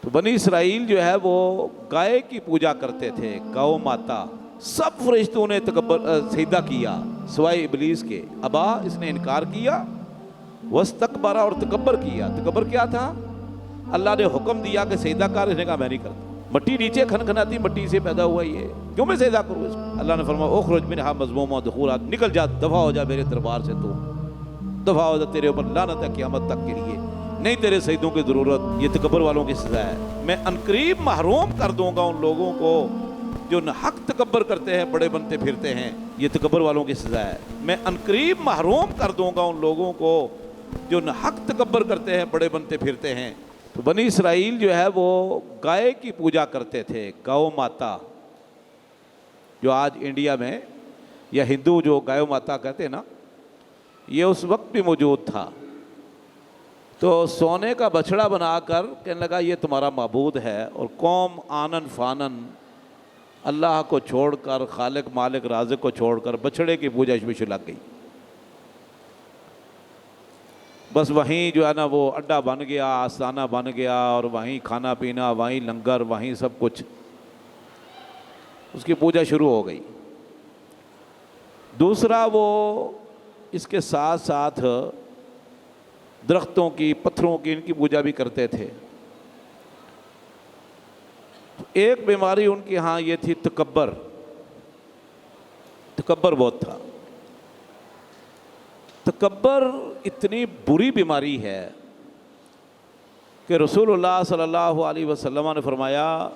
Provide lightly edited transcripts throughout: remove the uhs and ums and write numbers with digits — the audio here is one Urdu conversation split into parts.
تو بنی اسرائیل جو ہے وہ گائے کی پوجا کرتے تھے، گاؤ ماتا. سب فرشتوں نے سجدہ کیا سوائے ابلیس کے. ابا، اس نے انکار کیا. واستکبر، اور تکبر کیا. تکبر کیا تھا؟ اللہ نے حکم دیا کہ سجدہ کر، اس نے کہا میں نہیں کرتا. مٹی نیچے کھنکھناتی، مٹی سے پیدا ہوا یہ، کیوں میں سجدہ کروں اس کو؟ اللہ نے فرمایا اخرج منہا مذموما مدحورا، نکل جا، دفع ہو جا میرے دربار سے، تو دفع ہو جا، تیرے اوپر لعنت ہے قیامت تک کے لیے، نہیں تیرے سجدوں کی ضرورت. یہ تکبر والوں کی سزا ہے. میں عنقریب محروم کر دوں گا ان لوگوں کو جو حق تکبر کرتے ہیں، بڑے بنتے پھرتے ہیں. یہ تکبر والوں کی سزا ہے. میں عنقریب محروم کر دوں گا ان لوگوں کو جو حق تکبر کرتے ہیں، بڑے بنتے پھرتے ہیں. تو بنی اسرائیل جو ہے وہ گائے کی پوجا کرتے تھے، گاؤ ماتا، جو آج انڈیا میں یا ہندو جو گائے ماتا کہتے ہیں نا، یہ اس وقت بھی موجود تھا. تو سونے کا بچڑا بنا کر کہنے لگا یہ تمہارا معبود ہے، اور قوم آنن فانن اللہ کو چھوڑ کر، خالق مالک رازق کو چھوڑ کر بچڑے کی پوجا میں لگ گئی. بس وہیں جو ہے نا وہ اڈا بن گیا، آستانہ بن گیا، اور وہیں کھانا پینا، وہیں لنگر، وہیں سب کچھ، اس کی پوجا شروع ہو گئی. دوسرا، وہ اس کے ساتھ ساتھ درختوں کی، پتھروں کی، ان کی پوجا بھی کرتے تھے. ایک بیماری ان کے ہاں یہ تھی، تکبر. تکبر بہت تھا. تکبر اتنی بری بیماری ہے کہ رسول اللہ صلی اللہ علیہ وسلم نے فرمایا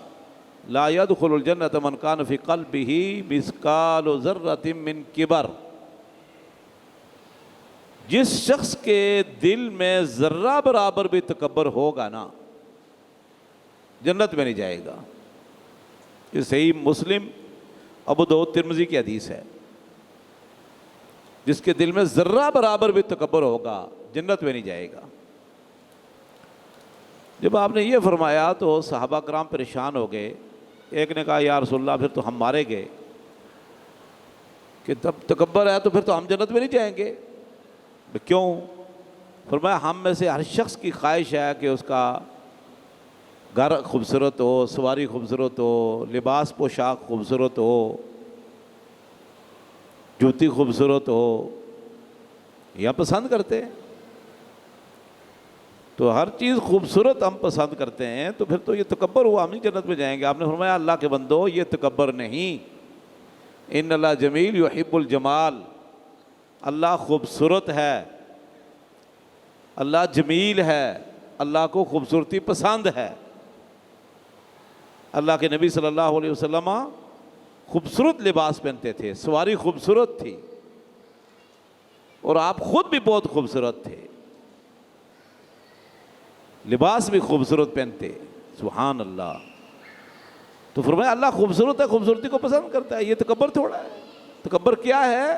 لا يدخل الجنت من کان فی قلبہ مثقال ذرۃ من کبر. جس شخص کے دل میں ذرہ برابر بھی تکبر ہوگا نا، جنت میں نہیں جائے گا. یہ صحیح مسلم، ابو داؤد، ترمذی کی حدیث ہے. جس کے دل میں ذرہ برابر بھی تکبر ہوگا، جنت میں نہیں جائے گا. جب آپ نے یہ فرمایا تو صحابہ کرام پریشان ہو گئے. ایک نے کہا یا رسول اللہ پھر تو ہم مارے گئے، کہ تب تکبر ہے تو پھر تو ہم جنت میں نہیں جائیں گے. کیوں؟ فرمایا ہم میں سے ہر شخص کی خواہش ہے کہ اس کا گھر خوبصورت ہو، سواری خوبصورت ہو، لباس پوشاک خوبصورت ہو، جوتی خوبصورت ہو. یہ پسند کرتے ہیں. تو ہر چیز خوبصورت ہم پسند کرتے ہیں، تو پھر تو یہ تکبر ہوا، ہم ہی جنت میں جائیں گے. آپ نے فرمایا اللہ کے بندو، یہ تکبر نہیں. ان اللہ جمیل یحب الجمال. اللہ خوبصورت ہے، اللہ جمیل ہے، اللہ کو خوبصورتی پسند ہے. اللہ کے نبی صلی اللہ علیہ وسلم خوبصورت لباس پہنتے تھے، سواری خوبصورت تھی، اور آپ خود بھی بہت خوبصورت تھے، لباس بھی خوبصورت پہنتے. سبحان اللہ. تو فرمایا اللہ خوبصورت ہے، خوبصورتی کو پسند کرتا ہے. یہ تکبر تھوڑا ہے. تکبر کیا ہے؟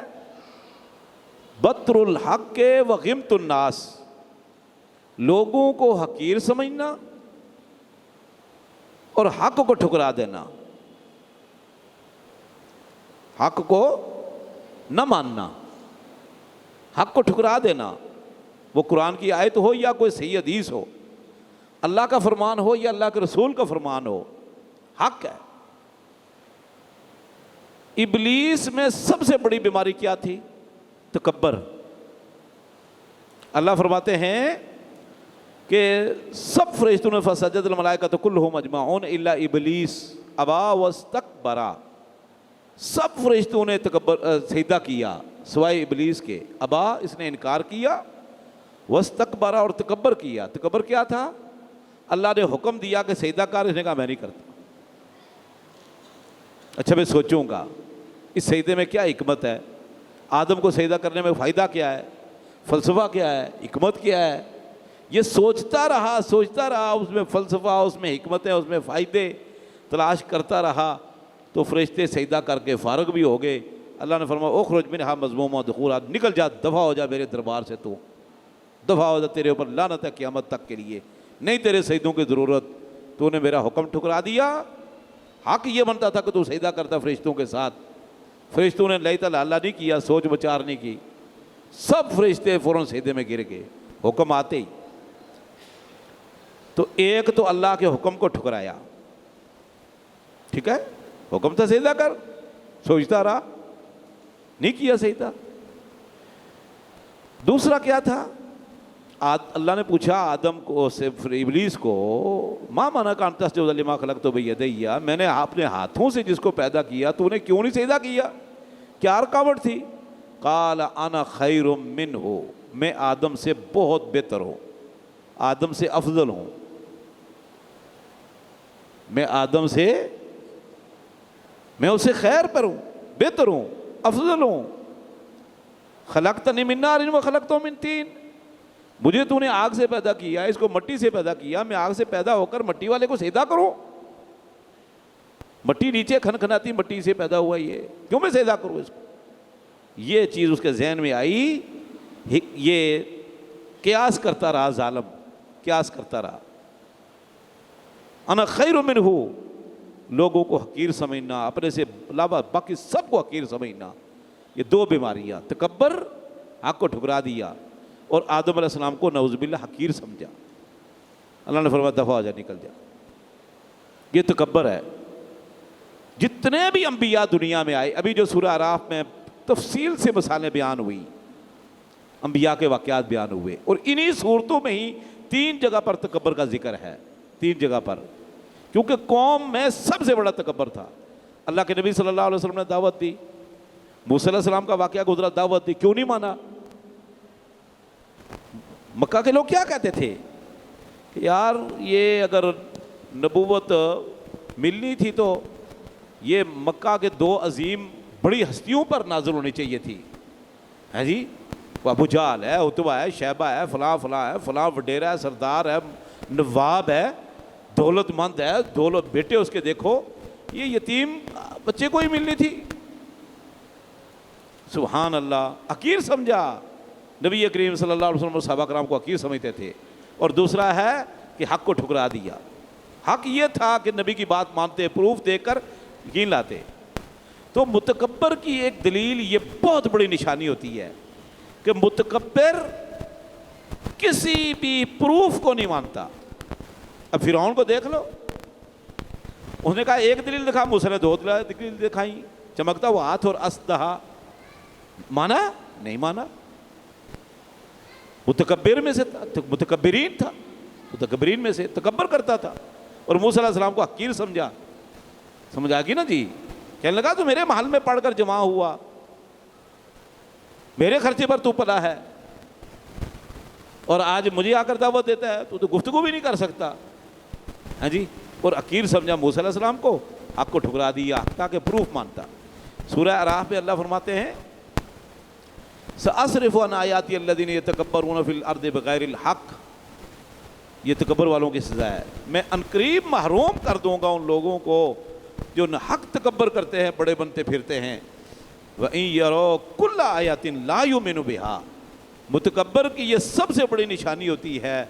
بطر الحق و غمت الناس. لوگوں کو حقیر سمجھنا اور حق کو ٹھکرا دینا، حق کو نہ ماننا، حق کو ٹھکرا دینا. وہ قرآن کی آیت ہو یا کوئی صحیح حدیث ہو، اللہ کا فرمان ہو یا اللہ کے رسول کا فرمان ہو، حق ہے. ابلیس میں سب سے بڑی بیماری کیا تھی؟ تکبر. اللہ فرماتے ہیں کہ سب فرشتوں نے فسجد الملائکۃ کلھم اجمعون الا ابلیس ابا واستکبر. سب فرشتوں نے سجدہ کیا سوائے ابلیس کے. ابا، اس نے انکار کیا. واستکبر، اور تکبر کیا. تکبر کیا تھا؟ اللہ نے حکم دیا کہ سجدہ کر، اس نے کہا میں نہیں کرتا. اچھا میں سوچوں گا اس سجدے میں کیا حکمت ہے، آدم کو سجدہ کرنے میں فائدہ کیا ہے، فلسفہ کیا ہے، حکمت کیا ہے. یہ سوچتا رہا، اس میں فلسفہ، اس میں حکمتیں، اس میں فائدے تلاش کرتا رہا. تو فرشتے سجدہ کر کے فارغ بھی ہو گئے. اللہ نے فرمایا اخرج منہا مذموما مدحورا، نکل جا، دفع ہو جا میرے دربار سے، تو دفع ہو جا، تیرے اوپر لعنت ہے قیامت تک کے لیے، نہیں تیرے سجدوں کی ضرورت، تو نے میرا حکم ٹھکرا دیا. حق یہ بنتا تھا کہ تو سجدہ کرتا فرشتوں کے ساتھ. فرشتوں نے اللہ نہیں کیا، سوچ بچار نہیں کی، سب فرشتے فوراً سجدے میں گر گئے حکم آتے ہی. تو ایک تو اللہ کے حکم کو ٹھکرایا، ٹھیک ہے، حکم تھا سجدہ کر، سوچتا رہا، نہیں کیا سجدہ۔ دوسرا کیا تھا، اللہ نے پوچھا آدم کو سے ابلیس کو، ماں منع کا ان تسجد لما خلقت بیدی، میں نے اپنے ہاتھوں سے جس کو پیدا کیا تو نے کیوں نہیں سجدہ کیا، کیا رکاوٹ تھی؟ قال انا خیر منہ، میں آدم سے بہت بہتر ہوں، آدم سے افضل ہوں، میں آدم سے، میں اس سے خیر پر ہوں، بہتر ہوں، افضل ہوں۔ خلقتنی من نار و خلقتہ من طین، مجھے تو نے آگ سے پیدا کیا، اس کو مٹی سے پیدا کیا، میں آگ سے پیدا ہو کر مٹی والے کو سجدہ کروں؟ مٹی نیچے کھنکھناتی مٹی سے پیدا ہوا یہ، کیوں میں سجدہ کروں اس کو؟ یہ چیز اس کے ذہن میں آئی، یہ قیاس کرتا رہا، ظالم قیاس کرتا رہا، انا خیر منہ، لوگوں کو حقیر سمجھنا، اپنے سے علاوہ باقی سب کو حقیر سمجھنا، یہ دو بیماریاں، تکبر، حق کو ٹھکرا دیا، اور آدم علیہ السلام کو نعوذ باللہ حقیر سمجھا۔ اللہ نے فرمایا دفع ہو جا، نکل جا، یہ تکبر ہے۔ جتنے بھی انبیاء دنیا میں آئے، ابھی جو سورہ اعراف میں تفصیل سے مثالیں بیان ہوئی، انبیاء کے واقعات بیان ہوئے، اور انہی صورتوں میں ہی 3 جگہ پر تکبر کا ذکر ہے، 3 جگہ پر، کیونکہ قوم میں سب سے بڑا تکبر تھا۔ اللہ کے نبی صلی اللہ علیہ وسلم نے دعوت دی، موسیٰ علیہ السلام کا واقعہ گزرا، دعوت دی، کیوں نہیں مانا؟ مکہ کے لوگ کیا کہتے تھے کہ یار یہ اگر نبوت ملنی تھی تو یہ مکہ کے 2 عظیم بڑی ہستیوں پر نازل ہونی چاہیے تھی، ہے جی، وہ ابو جہل ہے، عتبہ ہے، شیبہ ہے، فلاں فلاں ہے، فلاں وڈیرا ہے، سردار ہے، نواب ہے، دولت مند ہے، دولت بیٹے اس کے دیکھو، یہ یتیم بچے کو ہی ملنی تھی۔ سبحان اللہ، حقیر سمجھا، نبی کریم صلی اللہ علیہ وسلم اور صحابہ کرام کو حقیر سمجھتے تھے۔ اور دوسرا ہے کہ حق کو ٹھکرا دیا۔ حق یہ تھا کہ نبی کی بات مانتے، پروف دے کر یقین لاتے۔ تو متکبر کی ایک دلیل یہ بہت بڑی نشانی ہوتی ہے کہ متکبر کسی بھی پروف کو نہیں مانتا۔ اب فرعون کو دیکھ لو، اس نے کہا ایک دلیل دکھا، موسیٰ نے 2 دلیل دکھائیں، چمکتا ہوا ہاتھ اور اسدہا، مانا نہیں مانا، متکبر میں سے تھا، متکبرین تھا، متکبرین میں سے تکبر کرتا تھا، اور موسیٰ علیہ السلام کو حقیر سمجھا۔ سمجھ آ گئی نا جی؟ کہنے لگا تو میرے محل میں پڑھ کر جمع ہوا، میرے خرچے پر تو پلا ہے، اور آج مجھے آ کر دعوت دیتا ہے، تو گفتگو بھی نہیں کر سکتا، ہاں جی، اور حقیر سمجھا موسیٰ علیہ السلام کو، حق کو ٹھکرا دیا تاکہ پروف مانتا۔ سورہ اعراف میں اللہ فرماتے ہیں سأصرف عن آیاتی الذین یتکبرون فی الارض بغیر الحق، یہ تکبر والوں کی سزا ہے، میں عنقریب محروم کر دوں گا ان لوگوں کو جو حق تکبر کرتے ہیں، بڑے بنتے پھرتے ہیں۔ وَإِن يَرَوْا كُلَّ آیَةٍ لَا يُؤْمِنُوا بِهَا، متکبر کی یہ سب سے بڑی نشانی ہوتی ہے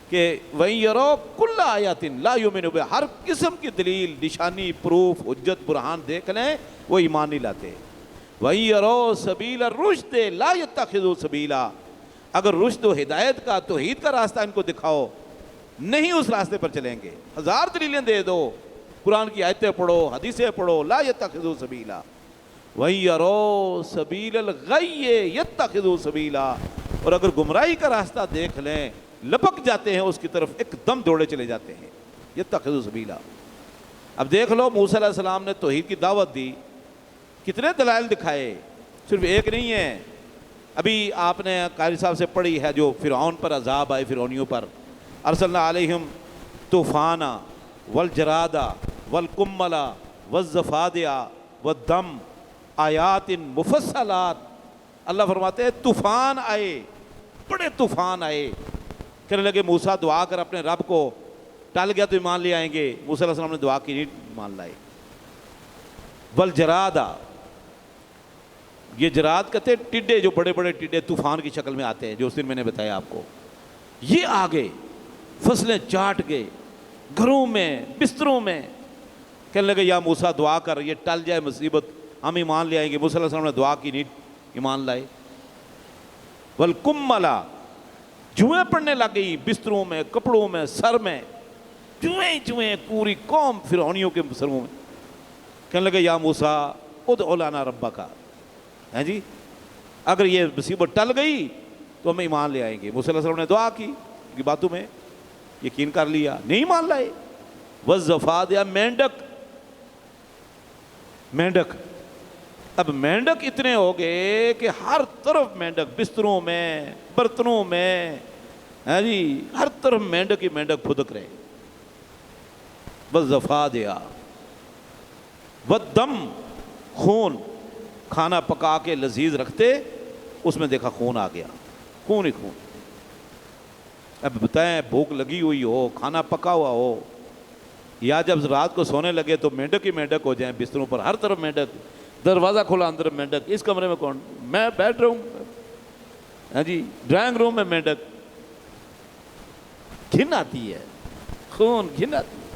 کہ وَإِن يَرَوْا كُلَّ آیَةٍ لَا يُؤْمِنُوا بِهَا، ہر قسم کی دلیل، نشانی، پروف، حجت، برہان دیکھ لیں، وہ ایمان نہیں لاتے۔ وَإِن يَرَوْا سَبِيلَ الرُّشْدِ لَا يَتَّخِذُوا سَبِيلًا، اگر رشد و ہدایت کا، توحید کا راستہ ان کو دکھاؤ، نہیں اس راستے پر چلیں گے۔ 1000 دلیلیں دے دو، قرآن کی آیتیں پڑھو، حدیثیں پڑھو، لا يَتَّخِذُوا سَبِيلًا۔ وَإِن يَرَوْا سَبِيلَ الْغَيِّ يَتَّخِذُوا سَبِيلًا، اور اگر گمراہی کا راستہ دیکھ لیں، لپک جاتے ہیں اس کی طرف، ایک دم دوڑے چلے جاتے ہیں۔ يَتَّخِذُوا سَبِيلًا۔ اب دیکھ لو، موسیٰ علیہ السلام نے توحید کی دعوت دی، کتنے دلائل دکھائے، صرف ایک نہیں ہے۔ ابھی آپ نے قاری صاحب سے پڑھی ہے جو فرعون پر عذاب آئے، فرعونیوں پر، ارسلنا علیہم طوفانا والجرادا والقملا والضفادع والدم آیات مفصلات، اللہ فرماتے ہیں طوفان آئے، بڑے طوفان آئے، کہنے لگے موسیٰ دعا کر اپنے رب کو، ٹل گیا تو ایمان لے آئیں گے، موسیٰ علیہ السلام نے دعا کی، نہیں ایمان لائے۔ والجرادا، یہ جراد کہتے ہیں ٹڈے، جو بڑے بڑے ٹڈے طوفان کی شکل میں آتے ہیں، جو اس دن میں نے بتایا آپ کو، یہ آ گئے، فصلیں چاٹ گئے، گھروں میں، بستروں میں، کہنے لگے یا موسیٰ دعا کر، یہ ٹل جائے مصیبت، ہم ایمان لے آئیں گے۔ موسیٰ علیہ السلام نے دعا کی، نہیں ایمان لائے۔ والقملا، جوئیں پڑنے لگ گئی بستروں میں، کپڑوں میں، سر میں، جوئیں جوئیں، پوری قوم فرعونیوں کے سروں میں. کہنے لگے یا موسیٰ ادع لنا ربک، ہیں جی اگر یہ مصیبت ٹل گئی تو ہم ایمان لے آئیں گے. موسیٰ علیہ السلام نے دعا کی، ان کی باتوں میں یقین کر لیا، نہیں ایمان لائے. والضفادع، مینڈک، مینڈک. اب مینڈک اتنے ہو گئے کہ ہر طرف مینڈک، بستروں میں، برتنوں میں، ہیں جی ہر طرف مینڈک ہی مینڈک پھدک رہے. والضفادع، والدم، خون. کھانا پکا کے لذیذ رکھتے، اس میں دیکھا خون آ گیا، خون ہی خون. اب بتائیں بھوک لگی ہوئی ہو، کھانا پکا ہوا ہو، یا جب رات کو سونے لگے تو مینڈک ہی مینڈک ہو جائیں بستروں پر، ہر طرف مینڈک، دروازہ کھلا اندر مینڈک، اس کمرے میں کون، میں بیڈ روم، ہاں جی ڈرائنگ روم میں مینڈک. گھن آتی ہے، خون گھن آتی ہے.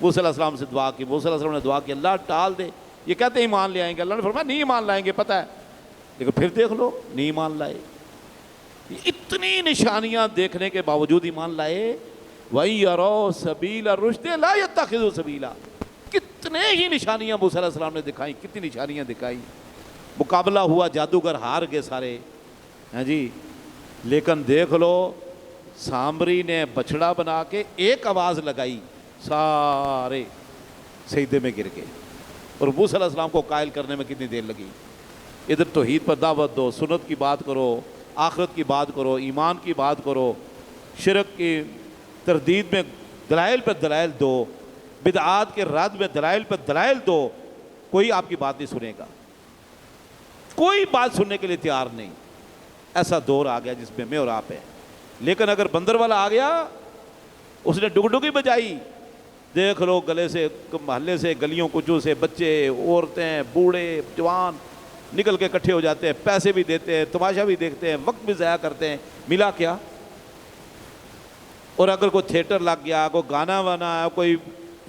موسیٰ علیہ السلام سے دعا کی، موسیٰ علیہ السلام نے دعا کی اللہ ٹال دے، یہ کہتے ہیں ایمان لے آئیں گے. اللہ نے فرمایا نہیں ایمان لائیں گے، پتہ ہے، لیکن پھر دیکھ لو نہیں ایمان لائے. اتنی نشانیاں دیکھنے کے باوجود ایمان لائے. وَإِن يَرَوْا سَبِيلَ الرُّشْدِ لَا يَتَّخِذُوا سَبِيلًا. کتنے ہی نشانیاں موسیٰ علیہ السلام نے دکھائیں، کتنی نشانیاں دکھائیں. مقابلہ ہوا، جادوگر ہار گئے سارے، ہیں جی. لیکن دیکھ لو سامری نے بچڑا بنا کے ایک آواز لگائی، سارے سجدے میں گر گئے. اور موسیٰ علیہ السلام کو قائل کرنے میں کتنی دیر لگی. ادھر توحید پر دعوت دو، سنت کی بات کرو، آخرت کی بات کرو، ایمان کی بات کرو، شرک کی تردید میں دلائل پر دلائل دو، بدعات کے رد میں دلائل پر دلائل دو. کوئی آپ کی بات نہیں سنے گا، کوئی بات سننے کے لیے تیار نہیں. ایسا دور آ گیا جس میں میں اور آپ ہیں. لیکن اگر بندر والا آ گیا، اس نے ڈگڈگی بجائی، دیکھ لو گلے سے، محلے سے، گلیوں کوچوں سے بچے، عورتیں، بوڑھے، جوان نکل کے اکٹھے ہو جاتے ہیں، پیسے بھی دیتے ہیں، تماشا بھی دیکھتے ہیں، وقت بھی ضائع کرتے ہیں. ملا کیا؟ اور اگر کوئی تھیٹر لگ گیا، کوئی گانا وانا ہے، کوئی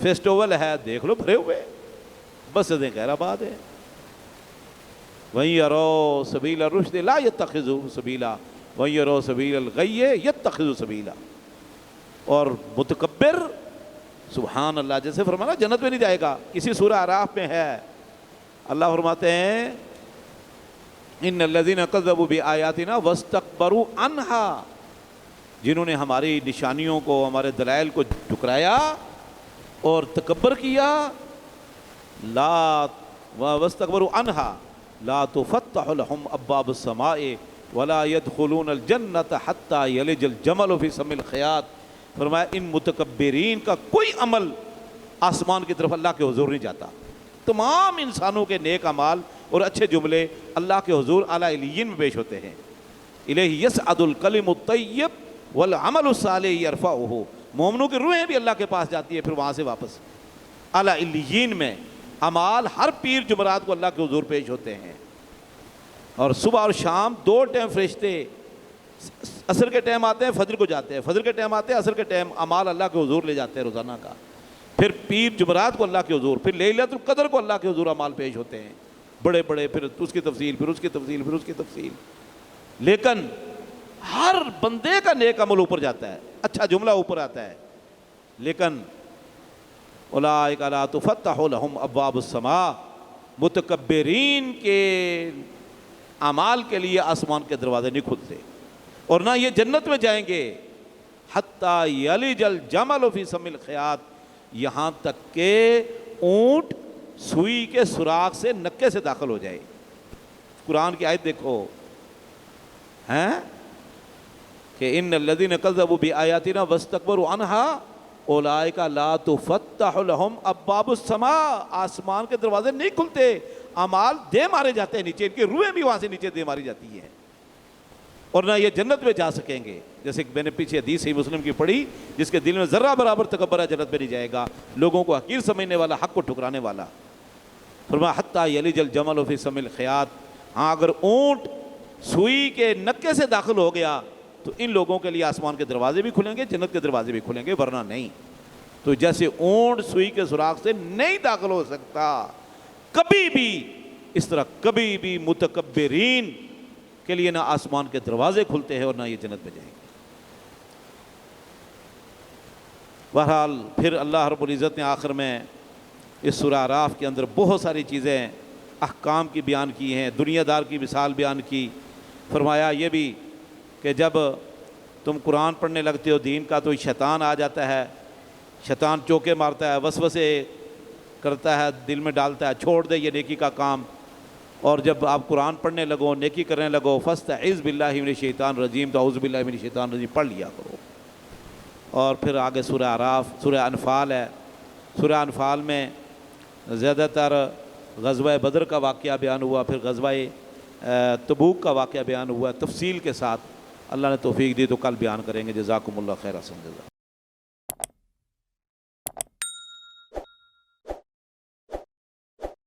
فیسٹیول ہے، دیکھ لو بھرے ہوئے، بس غیر آباد ہے. وَإِن يَرَوْا سَبِيلَ الرُّشْدِ لَا يَتَّخِذُوا سَبِيلًا وَإِن يَرَوْا سَبِيلَ الْغَيِّ يَتَّخِذُوا سَبِيلًا. اور متکبر، سبحان اللہ، جیسے فرمانا جنت میں نہیں جائے گا. کسی سورہ اعراف میں ہے، اللہ فرماتے ہیں ان الذین کذبوا بآیاتنا واستکبروا عنہا، جنہوں نے ہماری نشانیوں کو، ہمارے دلائل کو ٹھکرایا اور تکبر کیا. لا واستکبروا عنہا لا تفتح لهم ابواب السماء ولا يدخلون الجنۃ حتى یلج الجمل فی سم الخیاط. فرمایا ان متکبرین کا کوئی عمل آسمان کی طرف اللہ کے حضور نہیں جاتا. تمام انسانوں کے نیک اعمال اور اچھے جملے اللہ کے حضور اعلیٰ علیین میں پیش ہوتے ہیں. الیہ یصعد الکلم الطیب والعمل الصالح یرفعہ. مومنوں کی روحیں بھی اللہ کے پاس جاتی ہے، پھر وہاں سے واپس اعلیٰ علیین میں. اعمال ہر پیر جمعرات کو اللہ کے حضور پیش ہوتے ہیں. اور صبح اور شام 2 ٹائم فرشتے، عصر کے ٹائم آتے ہیں، فجر کو جاتے ہیں، فجر کے ٹائم آتے ہیں، عصر کے ٹائم اعمال اللہ کے حضور لے جاتے ہیں روزانہ کا. پھر پیر جمعرات کو اللہ کے حضور، پھر لیلۃ القدر کو اللہ کے حضور اعمال پیش ہوتے ہیں بڑے بڑے، پھر اس کی تفصیل، پھر اس کی تفصیل، پھر اس کی تفصیل. لیکن ہر بندے کا نیک عمل اوپر جاتا ہے، اچھا جملہ اوپر آتا ہے. لیکن اولئک لا تفتح لهم ابواب السماء، متکبرین کے اعمال کے لیے آسمان کے دروازے نہیں کھلتے، اور نہ یہ جنت میں جائیں گے. حتی یلج الجمل فی سم الخیاط، یہاں تک کہ اونٹ سوئی کے سوراخ سے نکے سے داخل ہو جائے. قرآن کی آیت دیکھو ہیں کہ ان الذین کذبوا بآیاتنا واستکبروا عنہا اولئک لا تفتح لهم ابواب السماء. آسمان کے دروازے نہیں کھلتے، اعمال دے مارے جاتے ہیں نیچے، ان کی روحیں بھی وہاں سے نیچے دے ماری جاتی ہیں، اور نہ یہ جنت میں جا سکیں گے. جیسے میں نے پیچھے حدیث صحیح مسلم کی پڑھی، جس کے دل میں ذرہ برابر تکبر ہے جنت میں نہیں جائے گا. لوگوں کو حقیر سمجھنے والا، حق کو ٹھکرانے والا. فرمایا حتی یلج الجمل فی سم الخیاط. ہاں اگر اونٹ سوئی کے نکے سے داخل ہو گیا تو ان لوگوں کے لیے آسمان کے دروازے بھی کھلیں گے، جنت کے دروازے بھی کھلیں گے، ورنہ نہیں. تو جیسے اونٹ سوئی کے سوراخ سے نہیں داخل ہو سکتا کبھی بھی، اس طرح کبھی بھی متکبرین کے لیے نہ آسمان کے دروازے کھلتے ہیں اور نہ یہ جنت میں جائیں گے. بہرحال پھر اللہ رب العزت نے آخر میں اس سورہ اعراف کے اندر بہت ساری چیزیں احکام کی بیان کی ہیں، دنیا دار کی مثال بیان کی، فرمایا یہ بھی کہ جب تم قرآن پڑھنے لگتے ہو دین کا تو شیطان آ جاتا ہے، شیطان چوکے مارتا ہے، وسوسے کرتا ہے، دل میں ڈالتا ہے چھوڑ دے یہ نیکی کا کام، اور جب آپ قرآن پڑھنے لگو نیکی کرنے لگو فاستعذ باللہ من الشیطان الرجیم تو اعوذ باللہ من الشیطان الرجیم پڑھ لیا کرو۔ اور پھر آگے سورہ اعراف، سورہ انفال ہے، سورہ انفال میں زیادہ تر غزوہ بدر کا واقعہ بیان ہوا، پھر غزوہ تبوک کا واقعہ بیان ہوا تفصیل کے ساتھ۔ اللہ نے توفیق دی تو کل بیان کریں گے۔ جزاکم اللہ خیر، احسن جزا۔